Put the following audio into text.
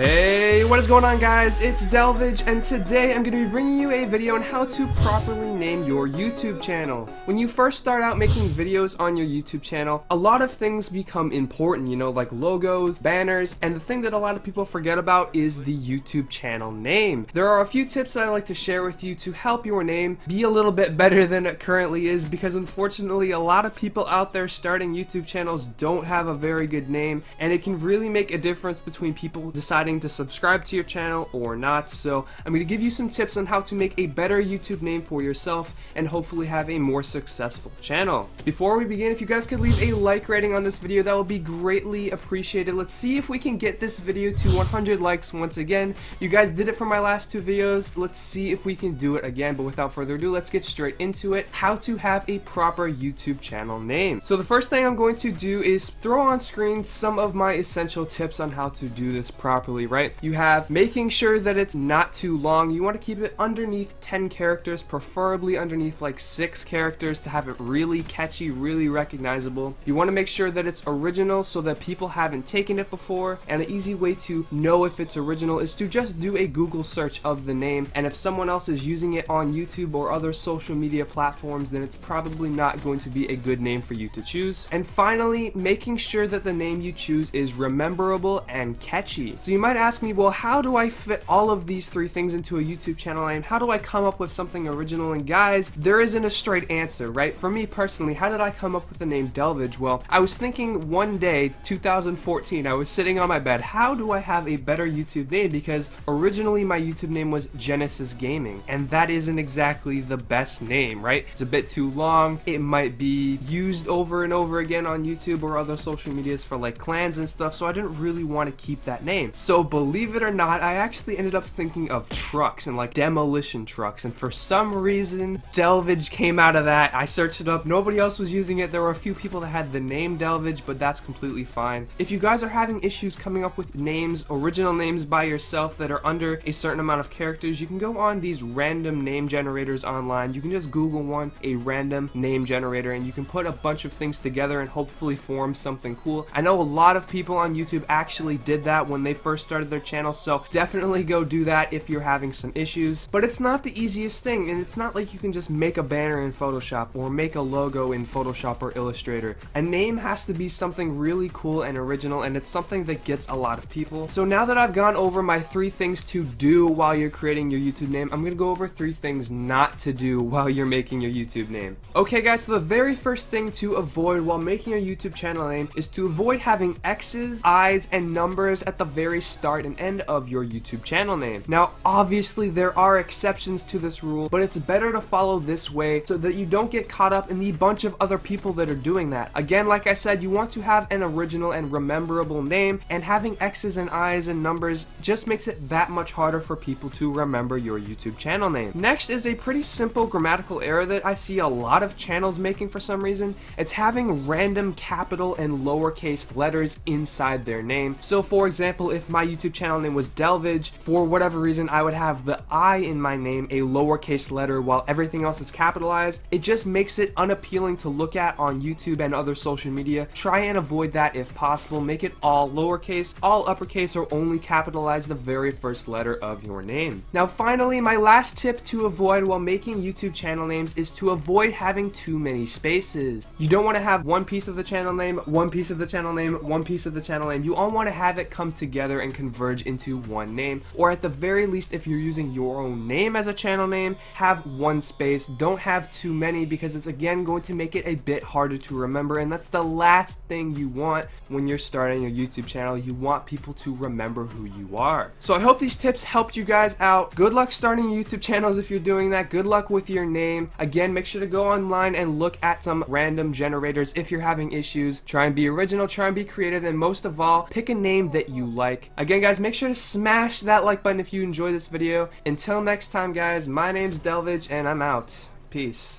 Hey, what is going on, guys? It's Delvige, and today I'm going to be bringing you a video on how to properly name your YouTube channel. When you first start out making videos on your YouTube channel, a lot of things become important, you know, like logos, banners, and the thing that a lot of people forget about is the YouTube channel name. There are a few tips that I like to share with you to help your name be a little bit better than it currently is, because unfortunately a lot of people out there starting YouTube channels don't have a very good name, and it can really make a difference between people deciding to subscribe to your channel or not. So I'm going to give you some tips on how to make a better YouTube name for yourself and hopefully have a more successful channel. Before we begin, if you guys could leave a like rating on this video, that would be greatly appreciated. Let's see if we can get this video to 100 likes once again. You guys did it for my last two videos. Let's see if we can do it again, but without further ado, let's get straight into it. How to have a proper YouTube channel name. So the first thing I'm going to do is throw on screen some of my essential tips on how to do this properly. Right? You have making sure that it's not too long. You want to keep it underneath 10 characters, preferably underneath like 6 characters to have it really catchy, really recognizable. You want to make sure that it's original so that people haven't taken it before, and an easy way to know if it's original is to just do a Google search of the name, and if someone else is using it on YouTube or other social media platforms, then it's probably not going to be a good name for you to choose. And finally, making sure that the name you choose is rememberable and catchy. So you might ask me, well, how do I fit all of these 3 things into a YouTube channel name? How do I come up with something original? And guys, there isn't a straight answer, right? For me personally, how did I come up with the name Delvige? Well, I was thinking one day, 2014, I was sitting on my bed, how do I have a better YouTube name? Because originally my YouTube name was Genesis Gaming, and that isn't exactly the best name, right? It's a bit too long. It might be used over and over again on YouTube or other social medias for like clans and stuff, so I didn't really want to keep that name. So believe it or not, I actually ended up thinking of trucks and like demolition trucks, and for some reason Delvige came out of that. I searched it up, nobody else was using it. There were a few people that had the name Delvige, but that's completely fine. If you guys are having issues coming up with names, original names by yourself that are under a certain amount of characters, you can go on these random name generators online. You can just Google one, a random name generator, and you can put a bunch of things together and hopefully form something cool. I know a lot of people on YouTube actually did that when they first started their channel, so definitely go do that if you're having some issues. But it's not the easiest thing, and it's not like you can just make a banner in Photoshop or make a logo in Photoshop or Illustrator. A name has to be something really cool and original, and it's something that gets a lot of people. So now that I've gone over my 3 things to do while you're creating your YouTube name, I'm gonna go over 3 things not to do while you're making your YouTube name. Okay guys, so the very first thing to avoid while making your YouTube channel name is to avoid having X's, I's, and numbers at the very start and end of your YouTube channel name. Now obviously there are exceptions to this rule, but it's better to follow this way so that you don't get caught up in the bunch of other people that are doing that. Again, like I said, you want to have an original and rememberable name, and having X's and I's and numbers just makes it that much harder for people to remember your YouTube channel name. Next is a pretty simple grammatical error that I see a lot of channels making for some reason. It's having random capital and lowercase letters inside their name. So for example, if my YouTube channel name was Delvige, for whatever reason I would have the I in my name a lowercase letter while everything else is capitalized. It just makes it unappealing to look at on YouTube and other social media. Try and avoid that if possible. Make it all lowercase, all uppercase, or only capitalize the very first letter of your name. Now finally, my last tip to avoid while making YouTube channel names is to avoid having too many spaces. You don't want to have one piece of the channel name, one piece of the channel name, one piece of the channel name. You all want to have it come together and converge into one name, or at the very least, if you're using your own name as a channel name, have one space. Don't have too many, because it's again going to make it a bit harder to remember, and that's the last thing you want when you're starting your YouTube channel. You want people to remember who you are. So I hope these tips helped you guys out. Good luck starting YouTube channels if you're doing that. Good luck with your name. Again, make sure to go online and look at some random generators if you're having issues. Try and be original, try and be creative, and most of all, pick a name that you like. Again guys, make sure to smash that like button if you enjoyed this video. Until next time guys, my name's Delvige and I'm out. Peace.